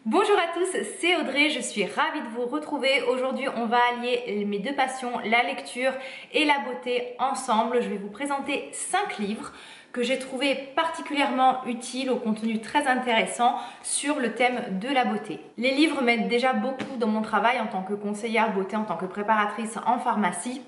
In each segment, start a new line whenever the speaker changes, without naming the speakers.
Bonjour à tous, c'est Audrey, je suis ravie de vous retrouver. Aujourd'hui, on va allier mes deux passions, la lecture et la beauté ensemble. Je vais vous présenter 5 livres que j'ai trouvé particulièrement utiles, au contenu très intéressant sur le thème de la beauté. Les livres m'aident déjà beaucoup dans mon travail en tant que conseillère beauté, en tant que préparatrice en pharmacie,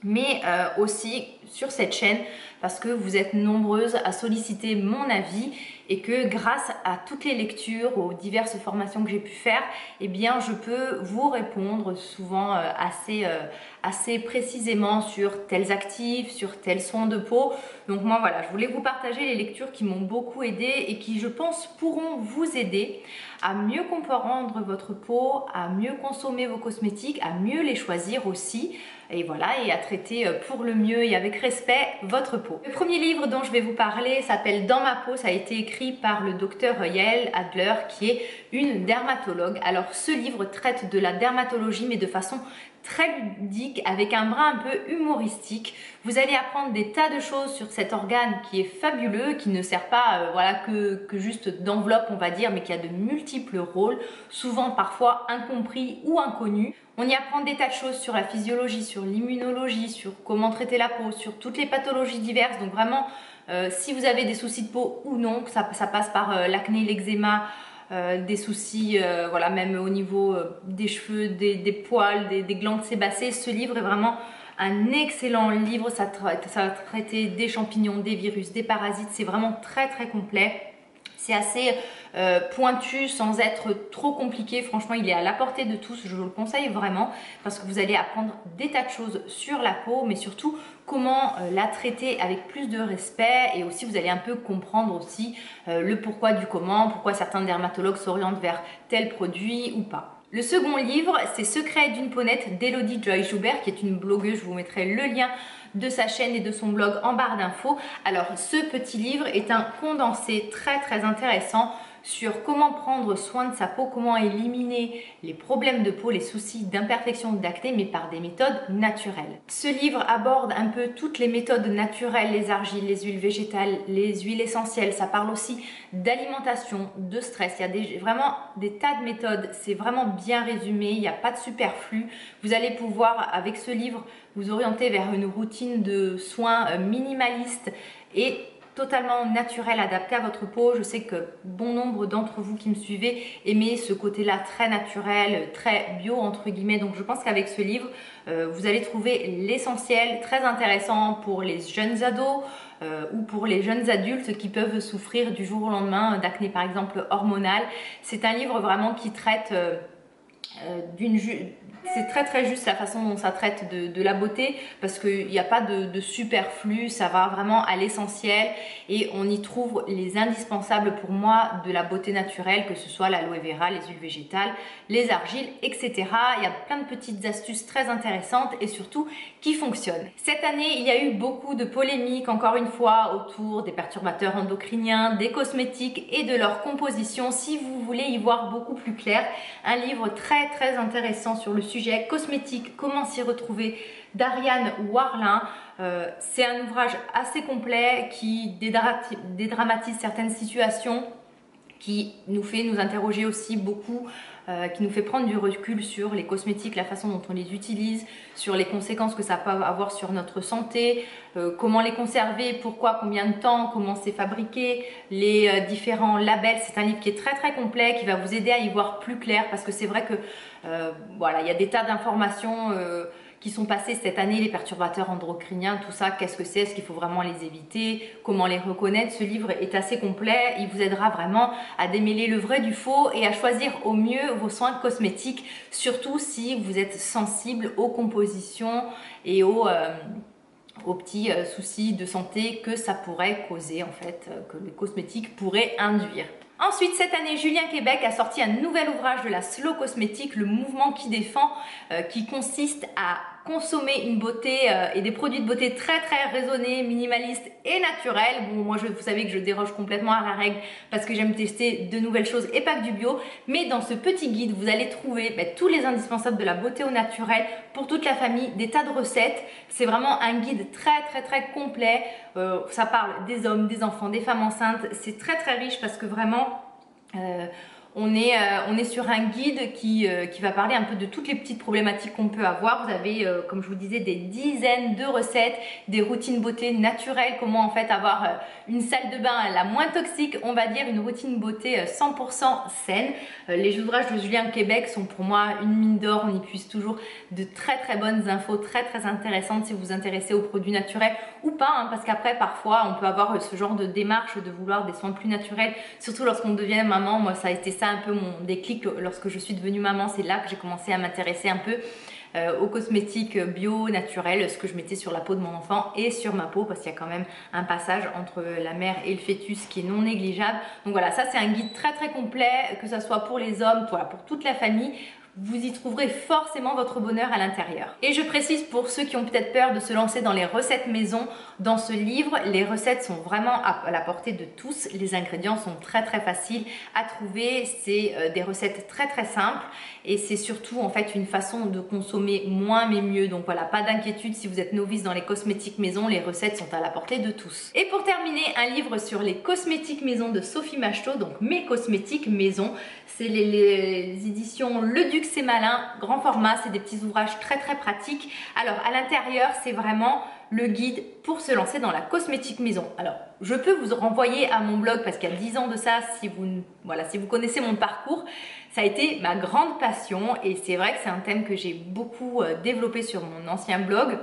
mais aussi sur cette chaîne parce que vous êtes nombreuses à solliciter mon avis et que grâce à toutes les lectures, aux diverses formations que j'ai pu faire, eh bien je peux vous répondre souvent assez précisément sur tels actifs, sur tels soins de peau. Donc moi voilà, je voulais vous partager les lectures qui m'ont beaucoup aidé et qui je pense pourront vous aider à mieux comprendre votre peau, à mieux consommer vos cosmétiques, à mieux les choisir aussi. Et voilà, et à traiter pour le mieux et avec respect votre peau. Le premier livre dont je vais vous parler s'appelle Dans ma peau. Ça a été écrit par le docteur Yael Adler qui est une dermatologue. Alors ce livre traite de la dermatologie mais de façon très ludique, avec un brin un peu humoristique. Vous allez apprendre des tas de choses sur cet organe qui est fabuleux, qui ne sert pas voilà, que juste d'enveloppe on va dire, mais qui a de multiples rôles, souvent parfois incompris ou inconnus. On y apprend des tas de choses sur la physiologie, sur l'immunologie, sur comment traiter la peau, sur toutes les pathologies diverses. Donc vraiment, si vous avez des soucis de peau ou non, ça passe par l'acné, l'eczéma, des soucis, voilà, même au niveau des cheveux, des poils, des glandes sébacées. Ce livre est vraiment un excellent livre. Ça va traiter des champignons, des virus, des parasites. C'est vraiment très très complet. C'est assez pointu sans être trop compliqué. Franchement, il est à la portée de tous. Je vous le conseille vraiment parce que vous allez apprendre des tas de choses sur la peau, mais surtout comment la traiter avec plus de respect. Et aussi, vous allez un peu comprendre aussi le pourquoi du comment, pourquoi certains dermatologues s'orientent vers tel produit ou pas. Le second livre, c'est Secret d'une peau nette d'Elodie Joy Joubert, qui est une blogueuse. Je vous mettrai le lien de sa chaîne et de son blog en barre d'infos. Alors ce petit livre est un condensé très très intéressant sur comment prendre soin de sa peau, comment éliminer les problèmes de peau, les soucis d'imperfection, d'acné, mais par des méthodes naturelles. Ce livre aborde un peu toutes les méthodes naturelles, les argiles, les huiles végétales, les huiles essentielles. Ça parle aussi d'alimentation, de stress. Il y a vraiment des tas de méthodes. C'est vraiment bien résumé, il n'y a pas de superflu. Vous allez pouvoir, avec ce livre, vous orienter vers une routine de soins minimaliste et totalement naturel, adapté à votre peau. Je sais que bon nombre d'entre vous qui me suivez aimez ce côté-là très naturel, très bio entre guillemets. Donc je pense qu'avec ce livre, vous allez trouver l'essentiel, très intéressant pour les jeunes ados ou pour les jeunes adultes qui peuvent souffrir du jour au lendemain d'acné par exemple hormonal. C'est un livre vraiment qui traite c'est très très juste la façon dont ça traite de la beauté parce qu'il n'y a pas de superflu, ça va vraiment à l'essentiel et on y trouve les indispensables pour moi de la beauté naturelle, que ce soit l'aloe vera, les huiles végétales, les argiles, etc. Il y a plein de petites astuces très intéressantes et surtout qui fonctionnent. Cette année, il y a eu beaucoup de polémiques encore une fois autour des perturbateurs endocriniens, des cosmétiques et de leur composition. Si vous voulez y voir beaucoup plus clair, un livre très très intéressant sur le sujet cosmétique, comment s'y retrouver, d'Ariane Warlin. C'est un ouvrage assez complet qui dédramatise certaines situations, qui nous fait nous interroger aussi beaucoup, qui nous fait prendre du recul sur les cosmétiques, la façon dont on les utilise, sur les conséquences que ça peut avoir sur notre santé, comment les conserver, pourquoi, combien de temps, comment c'est fabriqué, les différents labels. C'est un livre qui est très très complet, qui va vous aider à y voir plus clair parce que c'est vrai que voilà, il y a des tas d'informations qui sont passées cette année, les perturbateurs endocriniens, tout ça, qu'est-ce que c'est, est-ce qu'il faut vraiment les éviter, comment les reconnaître. Ce livre est assez complet, il vous aidera vraiment à démêler le vrai du faux et à choisir au mieux vos soins cosmétiques, surtout si vous êtes sensible aux compositions et aux petits soucis de santé que ça pourrait causer en fait, que les cosmétiques pourraient induire. Ensuite, cette année, Julien Québec a sorti un nouvel ouvrage de la slow cosmétique, le mouvement qui défend, qui consiste à consommer une beauté et des produits de beauté très très raisonnés, minimalistes et naturels. Bon, moi vous savez que je déroge complètement à la règle parce que j'aime tester de nouvelles choses et pas que du bio. Mais dans ce petit guide, vous allez trouver tous les indispensables de la beauté au naturel pour toute la famille, des tas de recettes. C'est vraiment un guide très très très complet. Ça parle des hommes, des enfants, des femmes enceintes. C'est très très riche parce que vraiment On est sur un guide qui va parler un peu de toutes les petites problématiques qu'on peut avoir. Vous avez, comme je vous disais, des dizaines de recettes, des routines beauté naturelles, comment en fait avoir une salle de bain la moins toxique, on va dire, une routine beauté 100% saine. Les ouvrages de Julien Québec sont pour moi une mine d'or. On y puise toujours de très très bonnes infos, très très intéressantes si vous vous intéressez aux produits naturels ou pas, hein, parce qu'après parfois on peut avoir ce genre de démarche de vouloir des soins plus naturels, surtout lorsqu'on devient maman. Moi ça a été ça un peu mon déclic lorsque je suis devenue maman. C'est là que j'ai commencé à m'intéresser un peu aux cosmétiques bio, naturels, ce que je mettais sur la peau de mon enfant et sur ma peau, parce qu'il y a quand même un passage entre la mère et le fœtus qui est non négligeable. Donc voilà, ça c'est un guide très très complet, que ce soit pour les hommes, voilà, pour toute la famille. Vous y trouverez forcément votre bonheur à l'intérieur. Et je précise pour ceux qui ont peut-être peur de se lancer dans les recettes maison, dans ce livre, les recettes sont vraiment à la portée de tous. Les ingrédients sont très très faciles à trouver. C'est des recettes très très simples et c'est surtout en fait une façon de consommer moins mais mieux. Donc voilà, pas d'inquiétude si vous êtes novice dans les cosmétiques maison, les recettes sont à la portée de tous. Et pour terminer, un livre sur les cosmétiques maison de Sophie Machetot, donc mes cosmétiques maison. C'est les éditions Le Duc C'est Malin, grand format, c'est des petits ouvrages très très pratiques. Alors à l'intérieur, c'est vraiment le guide pour se lancer dans la cosmétique maison. Alors je peux vous renvoyer à mon blog parce qu'il y a 10 ans de ça, si vous connaissez mon parcours, ça a été ma grande passion et c'est vrai que c'est un thème que j'ai beaucoup développé sur mon ancien blog.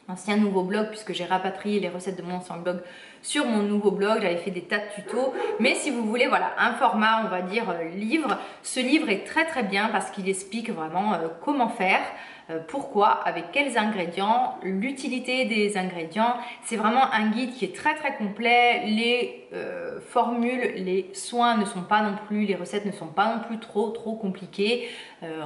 Ancien nouveau blog, puisque j'ai rapatrié les recettes de mon ancien blog sur mon nouveau blog. J'avais fait des tas de tutos, mais si vous voulez, voilà, un format, on va dire livre, ce livre est très très bien parce qu'il explique vraiment comment faire, pourquoi, avec quels ingrédients, l'utilité des ingrédients. C'est vraiment un guide qui est très très complet. Les formules, les soins ne sont pas non plus, les recettes ne sont pas non plus trop compliquées.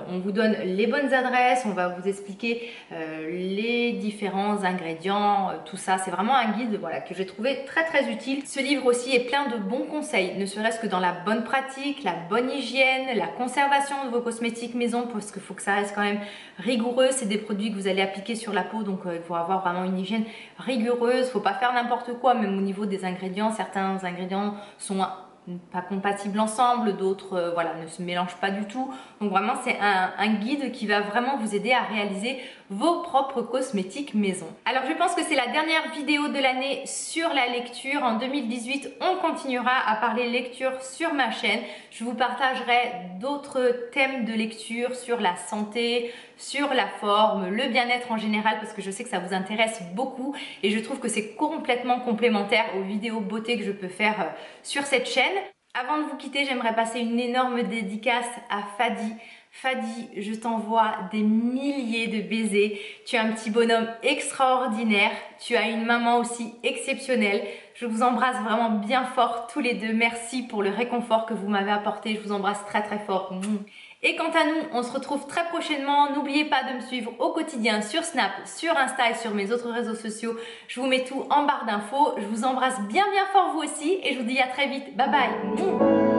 On vous donne les bonnes adresses, on va vous expliquer les différents ingrédients, tout ça. C'est vraiment un guide, voilà, que j'ai trouvé très très utile. Ce livre aussi est plein de bons conseils, ne serait-ce que dans la bonne pratique, la bonne hygiène, la conservation de vos cosmétiques maison, parce qu'il faut que ça reste quand même rigoureux. C'est des produits que vous allez appliquer sur la peau, donc il faut avoir vraiment une hygiène rigoureuse. Il ne faut pas faire n'importe quoi, même au niveau des ingrédients. Certains ingrédients sont pas compatibles ensemble, d'autres voilà, ne se mélangent pas du tout. Donc vraiment c'est un guide qui va vraiment vous aider à réaliser vos propres cosmétiques maison. Alors je pense que c'est la dernière vidéo de l'année sur la lecture. En 2018 on continuera à parler lecture sur ma chaîne. Je vous partagerai d'autres thèmes de lecture sur la santé, sur la forme, le bien-être en général, parce que je sais que ça vous intéresse beaucoup et je trouve que c'est complètement complémentaire aux vidéos beauté que je peux faire sur cette chaîne. Avant de vous quitter, j'aimerais passer une énorme dédicace à Fadi. Fadi, je t'envoie des milliers de baisers. Tu es un petit bonhomme extraordinaire. Tu as une maman aussi exceptionnelle. Je vous embrasse vraiment bien fort tous les deux. Merci pour le réconfort que vous m'avez apporté. Je vous embrasse très très fort. Et quant à nous, on se retrouve très prochainement. N'oubliez pas de me suivre au quotidien sur Snap, sur Insta et sur mes autres réseaux sociaux. Je vous mets tout en barre d'infos. Je vous embrasse bien fort vous aussi et je vous dis à très vite. Bye bye.